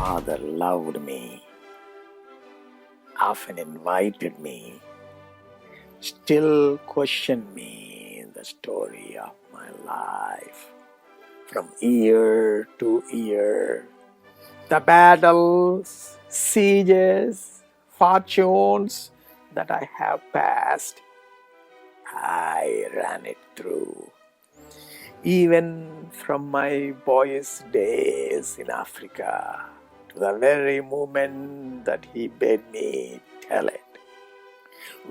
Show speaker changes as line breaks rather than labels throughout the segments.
father loved me, often invited me, still questioned me in the story of my life. From year to year, the battles, sieges, fortunes that I have passed, I ran it through. Even from my boyish days in Africa to the very moment that he bade me tell it,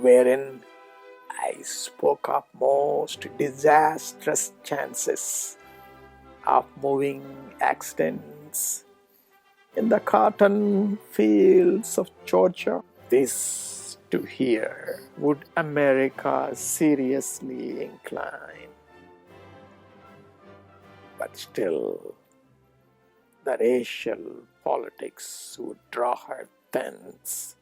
wherein I spoke of most disastrous chances of moving accidents in the cotton fields of Georgia. This to hear, would America seriously incline? But still, the racial politics would draw her thence.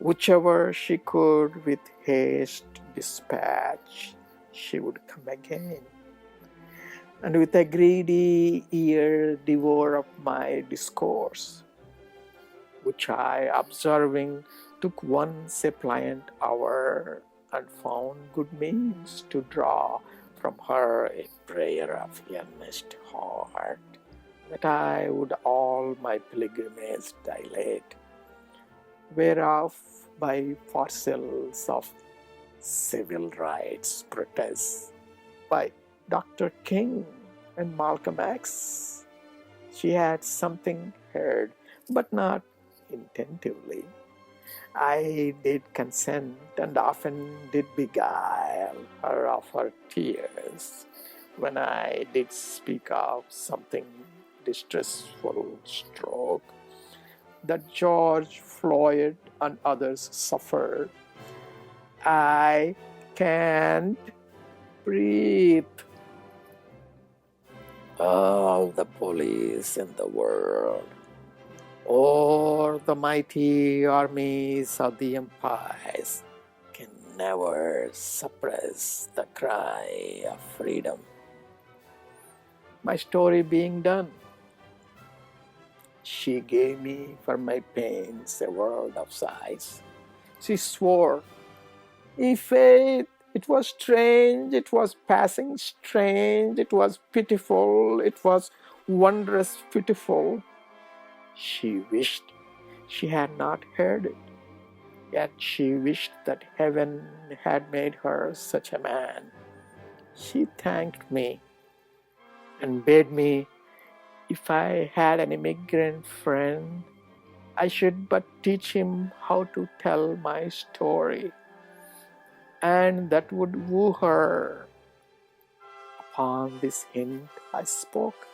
Whichever she could with haste dispatch, she would come again, and with a greedy ear devour up my discourse, which I, observing, took one suppliant hour, and found good means to draw from her a prayer of earnest heart, that I would all my pilgrimage dilate, whereof by parcels of civil rights protests by Dr. King and Malcolm X, she had something heard, but not intentively. I did consent, and often did beguile her of her tears, when I did speak of something distressful stroke that George Floyd and others suffered. I can't breathe. All the police in the world, or the mighty armies of the empires, can never suppress the cry of freedom. My story being done, she gave me for my pains a world of sighs. She swore, "Faith, it was strange, it was passing strange, it was pitiful, it was wondrous pitiful." She wished she had not heard it, yet she wished that heaven had made her such a man. She thanked me and bade me, if I had an immigrant friend, I should but teach him how to tell my story, and that would woo her. Upon this hint I spoke.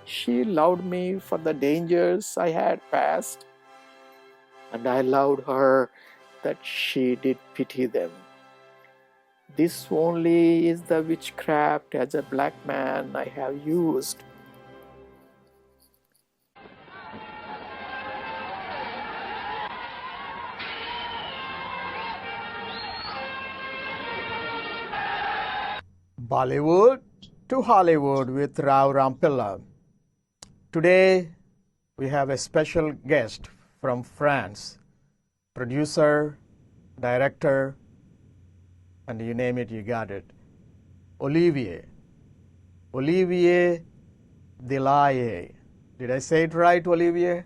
She loved me for the dangers I had passed, and I loved her that she did pity them. This only is the witchcraft as a black man I have used.
Bollywood to Hollywood with Rao Rampilla. Today we have a special guest from France, producer, director, and you name it, you got it, Olivier Delahaye. Did I say it right, Olivier?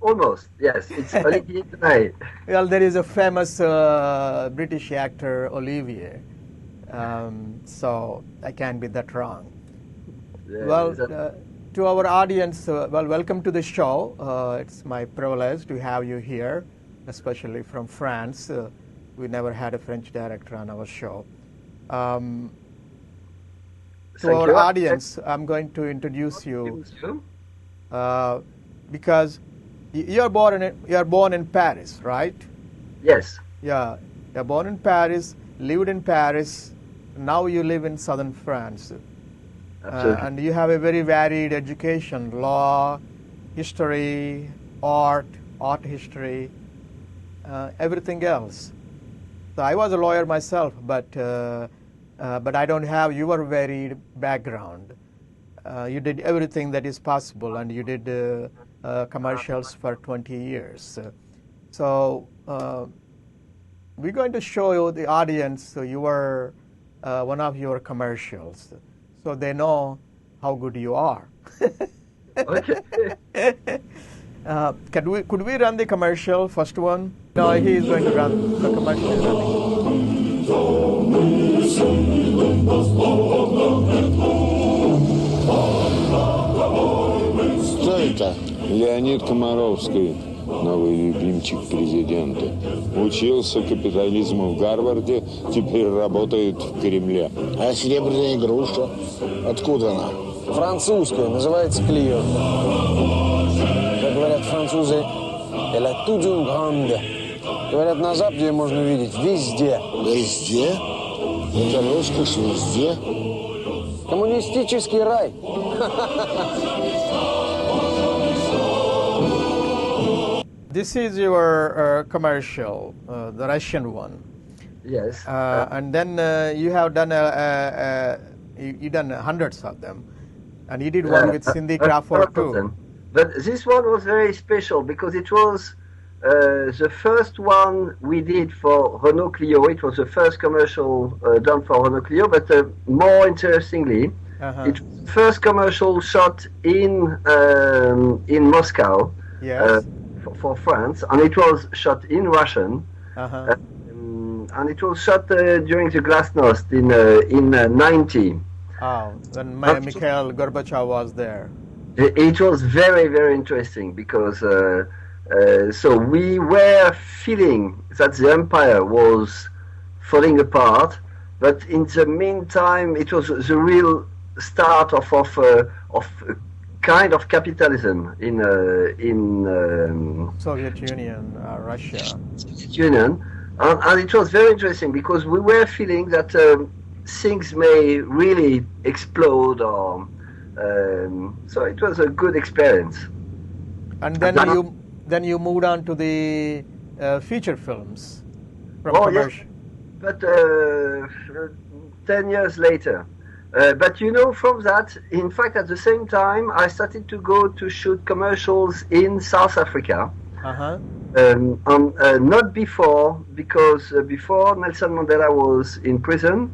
Almost, yes. It's Olivier tonight.
Well, there is a famous British actor, Olivier, so I can't be that wrong.
Yeah,
Well, to our audience, welcome to the show. It's my privilege to have you here, especially from France. We never had a French director on our show. To our audience, I'm going to introduce you because you're born in Paris, right?
Yes.
Yeah, you're born in Paris, lived in Paris. Now you live in southern France. And you have a very varied education: law, history, art history, everything else. So I was a lawyer myself, but I don't have your varied background. you did everything that is possible, and you did commercials for 20 years. So we're going to show you the audience your one of your commercials, so they know how good you are.
Okay.
Could we run the commercial, first one? No, he is going to run the commercial. Is
Кто это? Леонид Комаровский, новый любимчик президента. Учился капитализму в Гарварде, теперь работает в Кремле.
А серебряная игрушка? Откуда она?
Французская, называется Клио. Как говорят французы, elle a toute une grande. Говорят, на Западе ее можно увидеть везде.
Везде? Это роскошь везде?
Коммунистический рай.
This is your commercial, the Russian one.
Yes.
And then you have done you done hundreds of them, and you did one with Cindy Crawford too.
But this one was very special because it was the first one we did for Renault Clio. It was the first commercial done for Renault Clio, but more interestingly, it was the first commercial shot in Moscow.
Yes.
For France, and it was shot in Russian, and it was shot during the Glasnost in 90.
Oh, when Mikhail Gorbachev was there.
It was very, very interesting because so we were feeling that the empire was falling apart, but in the meantime, it was the real start of kind of capitalism in
Soviet Union, Russia.
Soviet Union, and it was very interesting because we were feeling that things may really explode, or so it was a good experience.
And then you moved on to the feature films from commercial.
Yes, but 10 years later. But you know, from that, in fact, at the same time, I started to go to shoot commercials in South Africa. Not before, because before Nelson Mandela was in prison.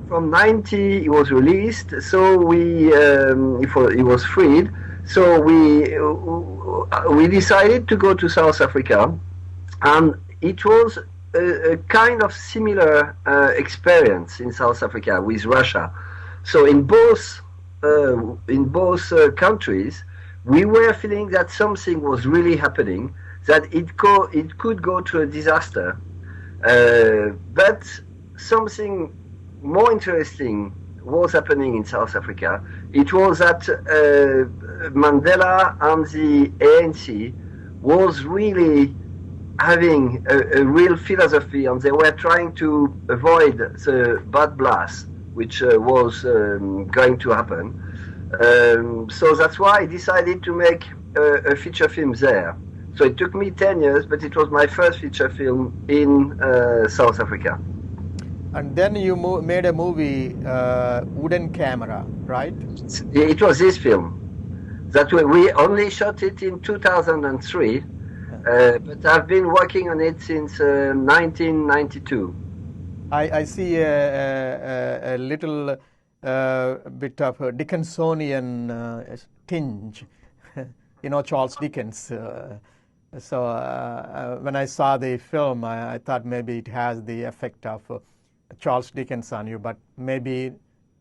From 90, he was released, so he was freed. So we decided to go to South Africa, and it was a kind of similar experience in South Africa with Russia. So in both countries, we were feeling that something was really happening, that it could go to a disaster. But something more interesting was happening in South Africa. It was that Mandela and the ANC was really having a real philosophy, and they were trying to avoid the bad blast which was going to happen. So that's why I decided to make a feature film there. So it took me 10 years, but it was my first feature film in South Africa.
And then you made a movie, Wooden Camera, right?
It was this film. That we only shot it in 2003, but I've been working on it since 1992.
I see a little bit of a Dickinsonian tinge, Charles Dickens. So when I saw the film, I thought maybe it has the effect of Charles Dickens on you, but maybe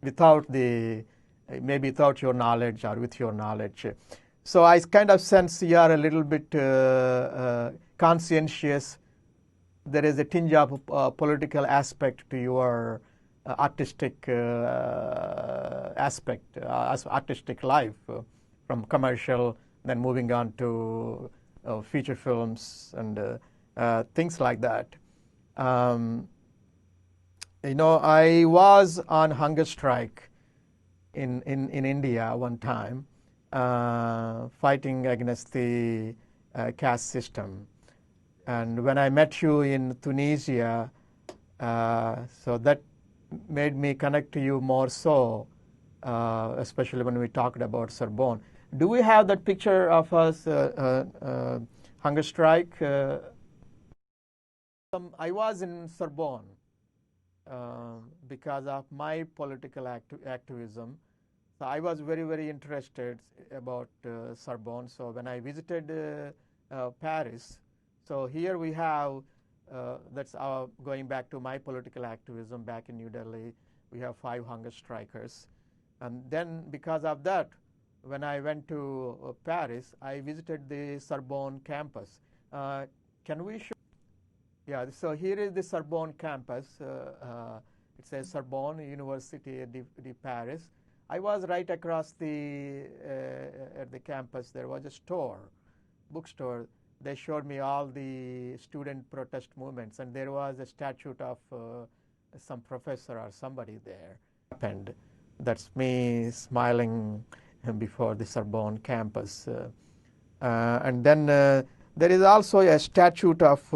without your knowledge or with your knowledge. So I kind of sense you are a little bit conscientious. There is a tinge of political aspect to your artistic artistic life, from commercial, then moving on to feature films and things like that. I was on hunger strike in India one time, fighting against the caste system. And when I met you in Tunisia, so that made me connect to you more so especially when we talked about Sorbonne. Do we have that picture of us hunger strike? I was in Sorbonne because of my political activism. So I was very, very interested about Sorbonne. So when I visited Paris, so here we have, that's going back to my political activism back in New Delhi, we have 5 hunger strikers. And then because of that, when I went to Paris, I visited the Sorbonne campus. Can we show? Yeah, so here is the Sorbonne campus. It says Sorbonne University de Paris. I was right across at the campus. There was a store, bookstore. They showed me all the student protest movements, and there was a statue of some professor or somebody there. And that's me smiling before the Sorbonne campus. And then there is also a statue of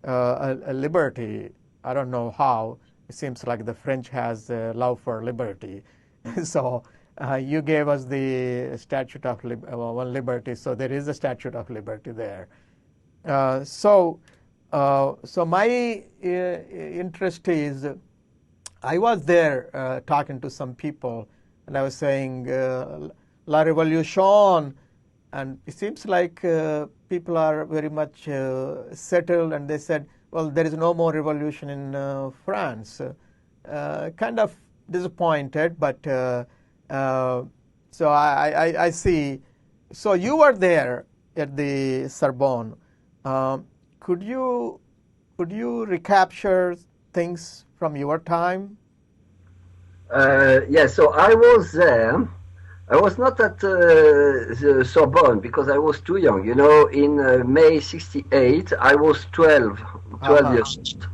a liberty. I don't know how. It seems like the French has a love for liberty. So you gave us the Statue of Liberty. So there is a Statue of Liberty there. So my interest is, I was there talking to some people, and I was saying La Révolution, and it seems like people are very much settled, and they said, well, there is no more revolution in France. Kind of disappointed, but so I see. So you were there at the Sorbonne. Could you recapture things from your time?
Yeah, so I was there. I was not at the Sorbonne because I was too young. You know, in May '68, I was 12 years old.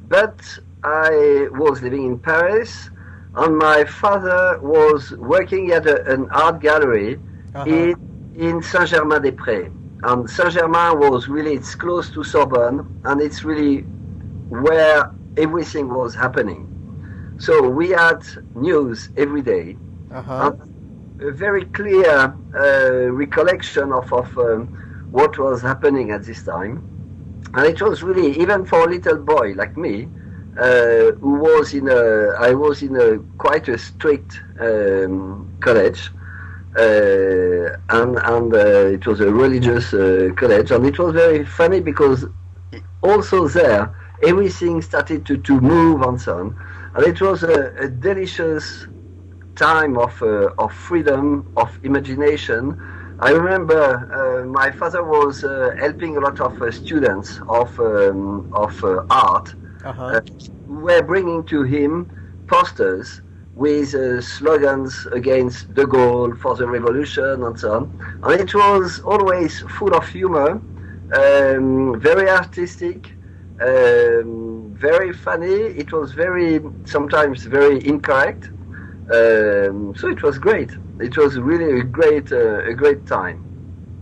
But I was living in Paris, and my father was working at an art gallery in Saint-Germain-des-Prés. And Saint-Germain was really, it's close to Sorbonne, and it's really where everything was happening. So we had news every day. A very clear recollection of what was happening at this time. And it was really, even for a little boy like me, I was in a quite a strict college, and it was a religious college, and it was very funny because also there everything started to move and so on, and it was a delicious time of freedom, of imagination. I remember my father was helping a lot of students of art. Who were bringing to him posters with slogans against de Gaulle, for the revolution, and so on. And it was always full of humor, very artistic, very funny. It was sometimes very incorrect. So it was great. It was really a great time.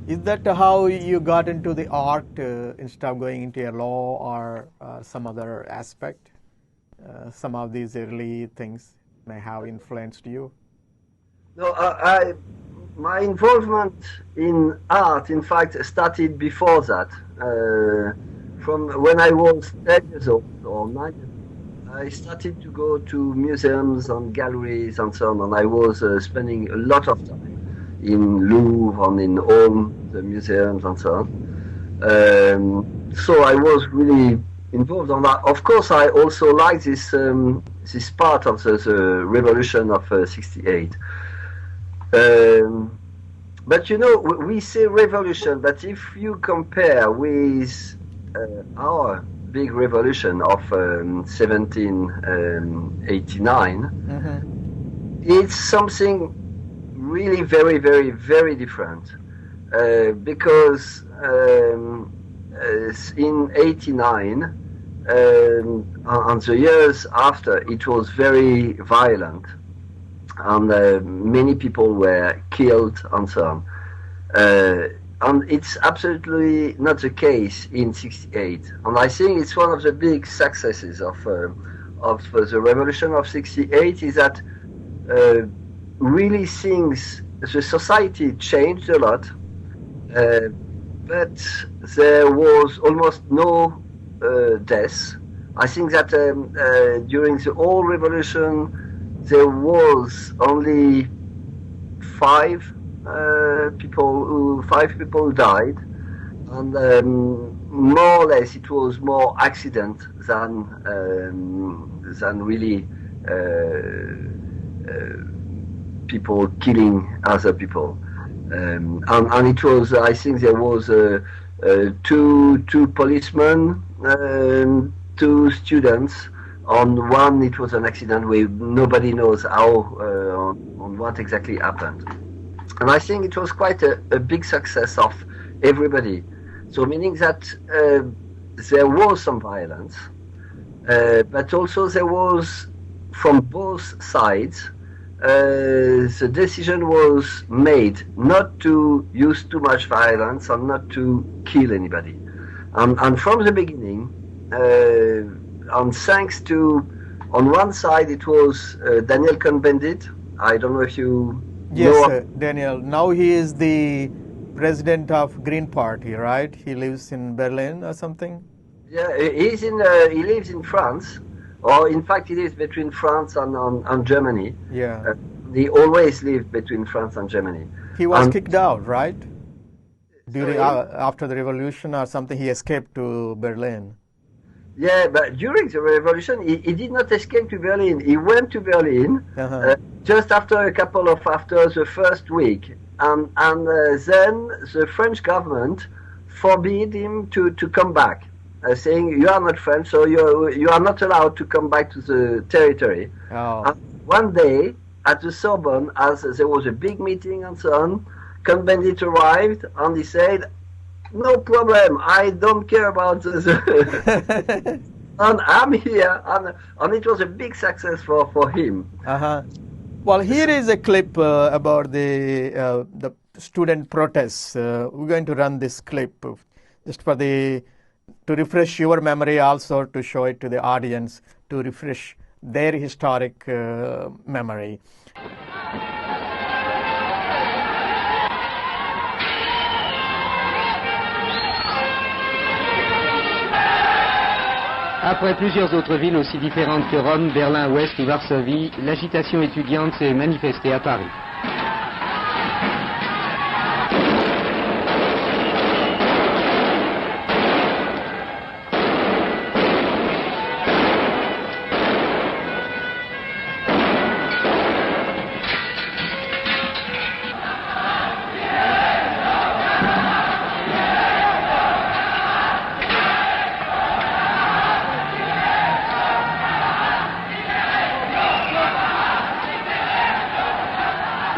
Is that how you got into the art instead of going into a law or some other aspect? Some of these early things may have influenced you?
No, my involvement in art, in fact, started before that. From when I was 10 years old or 9 years old, I started to go to museums and galleries and so on, and I was spending a lot of time in Louvre and in all the museums and so on. So I was really involved on that. Of course, I also like this part of the revolution of '68. But you know, we say revolution, but if you compare with our big revolution of 1789, it's something really very, very, very different, because in '89 and the years after, it was very violent, and many people were killed and so on. And it's absolutely not the case in '68. And I think it's one of the big successes of the revolution of '68 is that really things, the society changed a lot, but there was almost no deaths. I think that during the whole revolution there was only five people who died, and more or less it was more accident than really people killing other people. And it was, I think there was two policemen, two students. On one, it was an accident where nobody knows how, on what exactly happened. And I think it was quite a big success of everybody. So meaning that there was some violence, but also there was, from both sides, the decision was made not to use too much violence and not to kill anybody. And from the beginning, and thanks to, on one side it was Daniel Cohn-Bendit. I don't know if you
Yes, Daniel. Now he is the president of Green Party, right? He lives in Berlin or something?
Yeah, he lives in France, or in fact he lives between France and Germany.
Yeah.
He always lived between France and Germany.
He was kicked out, right? During, after the revolution or something, he escaped to Berlin.
Yeah, but during the revolution, he did not escape to Berlin. He went to Berlin just after the first week, and then the French government forbid him to come back, saying you are not French, so you are not allowed to come back to the territory.
Oh.
And one day at the Sorbonne, as there was a big meeting and so on, Cohn-Bendit arrived and he said, "No problem, I don't care about this." And I'm here, and it was a big success for him.
Well, here is a clip about the student protests. We're going to run this clip just to refresh your memory, also to show it to the audience, to refresh their historic memory.
Après plusieurs autres villes aussi différentes que Rome, Berlin-Ouest ou Varsovie, l'agitation étudiante s'est manifestée à Paris.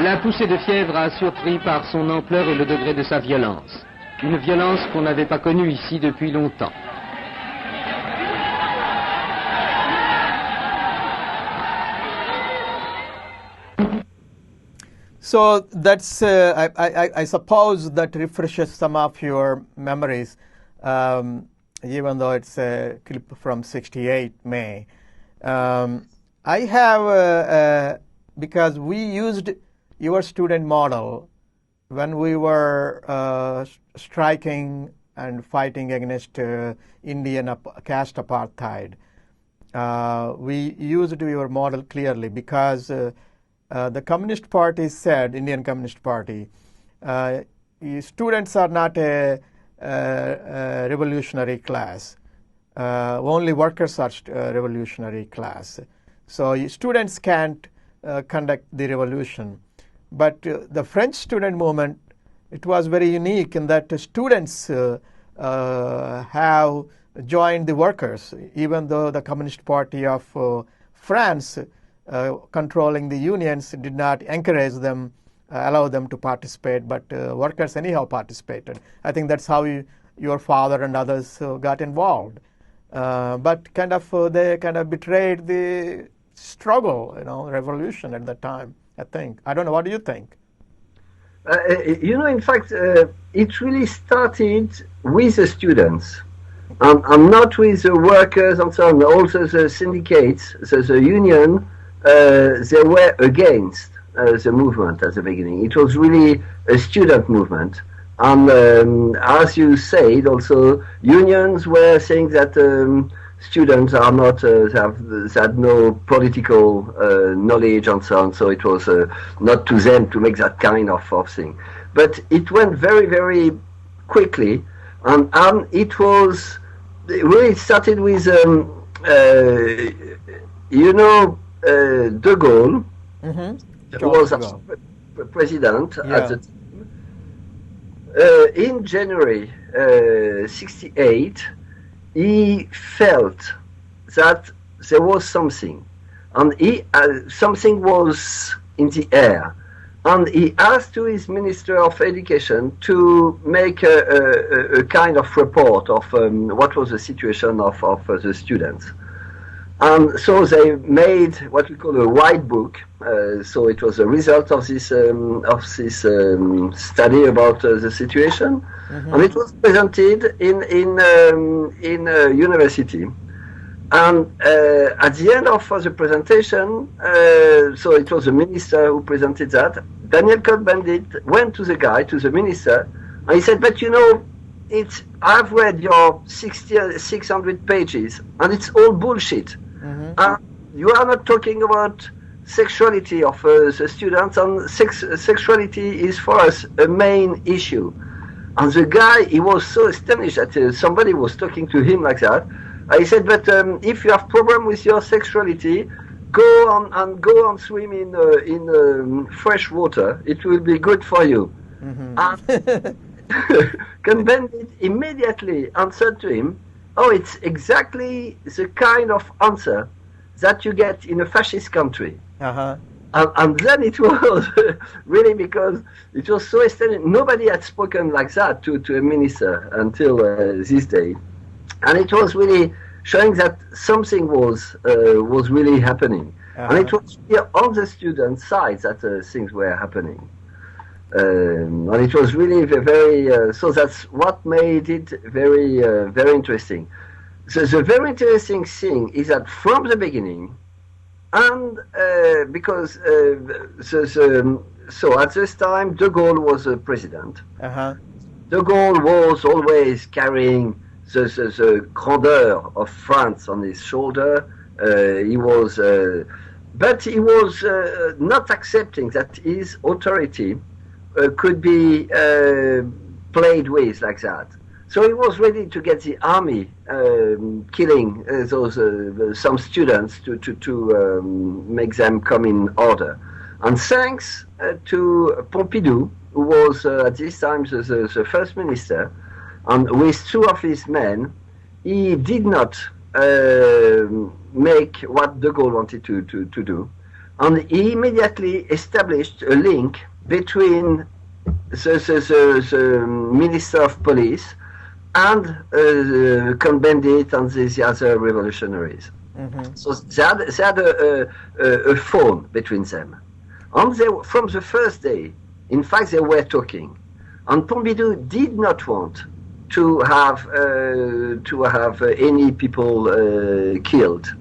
La poussée de fièvre a surpris par son ampleur et le degré de sa violence. Une violence qu'on n'avait pas connue ici depuis longtemps.
So that's, I suppose that refreshes some of your memories, even though it's a clip from 68 May. I have, because we used your student model when we were striking and fighting against Indian caste apartheid. We used your model clearly because the Communist Party said, Indian Communist Party, students are not a revolutionary class. Only workers are revolutionary class. So students can't conduct the revolution. But the French student movement, it was very unique in that students have joined the workers, even though the Communist Party of France, controlling the unions, did not encourage them, allow them to participate, but workers anyhow participated. I think that's how your father and others got involved. But they kind of betrayed the struggle, revolution at that time, I think. I don't know, what do you think?
In fact, it really started with the students and not with the workers and so on. Also the syndicates, so the union they were against the movement at the beginning. It was really a student movement. And as you said, also unions were saying that students are not had no political knowledge and so on. So it was not to them to make that kind of thing. But it went very, very quickly, and it was really started with De Gaulle, who was president at the time. In January 68, he felt that there was something, and something was in the air, and he asked to his Minister of Education to make a kind of report of what was the situation of the students. And so they made what we call a white book. So it was a result of this study about the situation, and it was presented in a university. And at the end of the presentation, so it was the minister who presented that. Daniel Cohn-Bendit went to the minister, and he said, "But you know, I've read your 600 pages, and it's all bullshit. You are not talking about sexuality of the students, and sexuality is for us a main issue." And the guy, he was so astonished that somebody was talking to him like that. I said, "But if you have problem with your sexuality, go on swim in fresh water. It will be good for you." Cohn-Bendit immediately answered to him, "Oh, it's exactly the kind of answer that you get in a fascist country." And then it was really, because it was so astounding. Nobody had spoken like that to a minister until this day. And it was really showing that something was really happening. And it was here on the student side that things were happening. And it was really very, so that's what made it very, very interesting. So the very interesting thing is that from the beginning, and because so at this time De Gaulle was a president. De Gaulle was always carrying the grandeur of France on his shoulder. He was, but he was not accepting that his authority could be played with like that. So he was ready to get the army killing those some students to make them come in order. And thanks to Pompidou, who was at this time the first minister, and with two of his men, he did not make what De Gaulle wanted to do. And he immediately established a link between the Minister of Police and Cohn-Bendit and the other revolutionaries. So they had a phone between them. And from the first day, in fact, they were talking. And Pompidou did not want to have any people killed.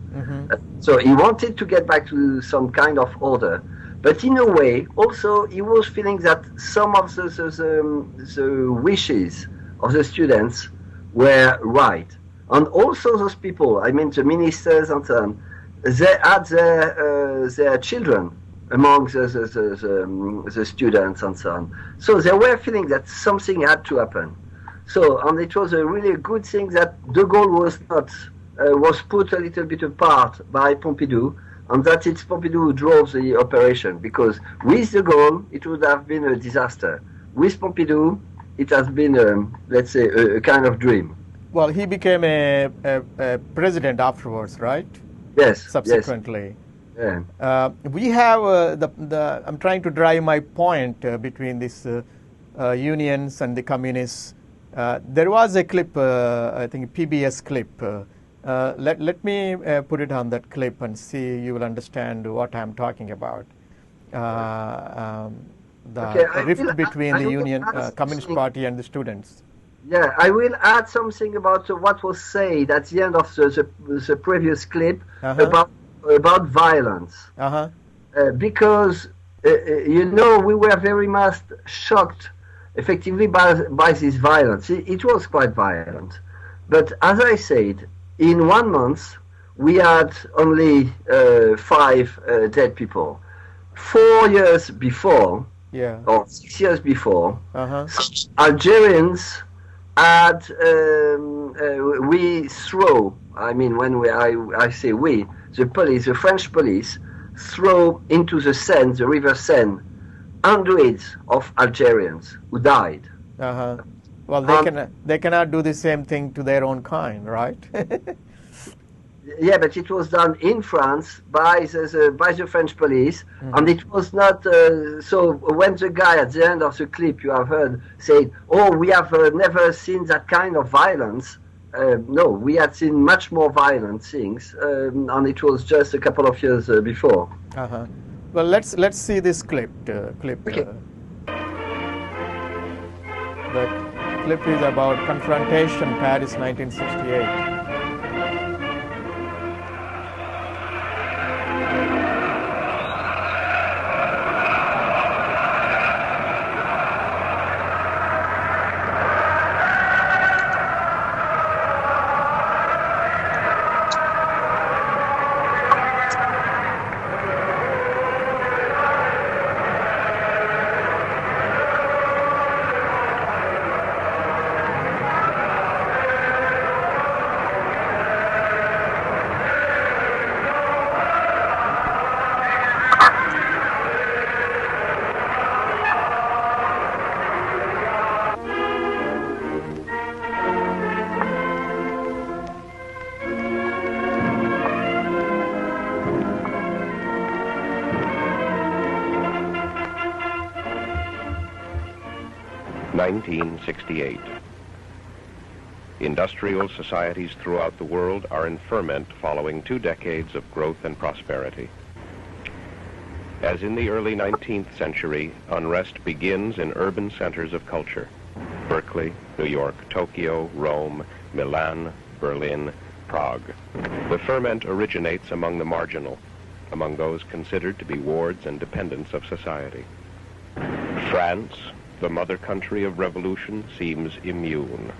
So he wanted to get back to some kind of order. But in a way, also, he was feeling that some of the wishes of the students were right. And also those people, I mean the ministers and so on, they had their children among the students and so on. So they were feeling that something had to happen. So, and it was a really good thing that De Gaulle was not, was put a little bit apart by Pompidou, and that it's Pompidou who drove the operation, because with De Gaulle, it would have been a disaster. With Pompidou, it has been, let's say, a kind of dream.
Well, he became a president afterwards, right?
Yes.
Subsequently.
Yes. Yeah.
We have I'm trying to drive my point between these unions and the communists. There was a clip, I think PBS clip. Let me put it on that clip and see, you will understand what I'm talking about. The rift between the Union Communist Party and the students.
Yeah, I will add something about what was said at the end of the previous clip about about violence.
Uh-huh.
Because, we were very much shocked effectively by this violence. It was quite violent. But as I said, in 1 month, we had only 5 dead people. 4 years before,
Yeah.
or 6 years before,
Uh-huh.
Algerians had, we throw, I mean, I say we, the police, the French police, throw into the Seine, the river Seine, hundreds of Algerians who died.
Uh-huh. Well, they cannot do the same thing to their own kind, right?
Yeah, but it was done in France by the French police, and it was not. So when the guy at the end of the clip you have heard said, "Oh, we have never seen that kind of violence," no, we had seen much more violent things, and it was just a couple of years before.
Uh-huh. Well, let's see this clip.
Okay.
The clip is about confrontation, Paris, 1968.
(1968). Industrial societies throughout the world are in ferment following 2 decades of growth and prosperity. As in the early 19th century, unrest begins in urban centers of culture: Berkeley, New York, Tokyo, Rome, Milan, Berlin, Prague. The ferment originates among the marginal, among those considered to be wards and dependents of society. France, the mother country of revolution, seems immune.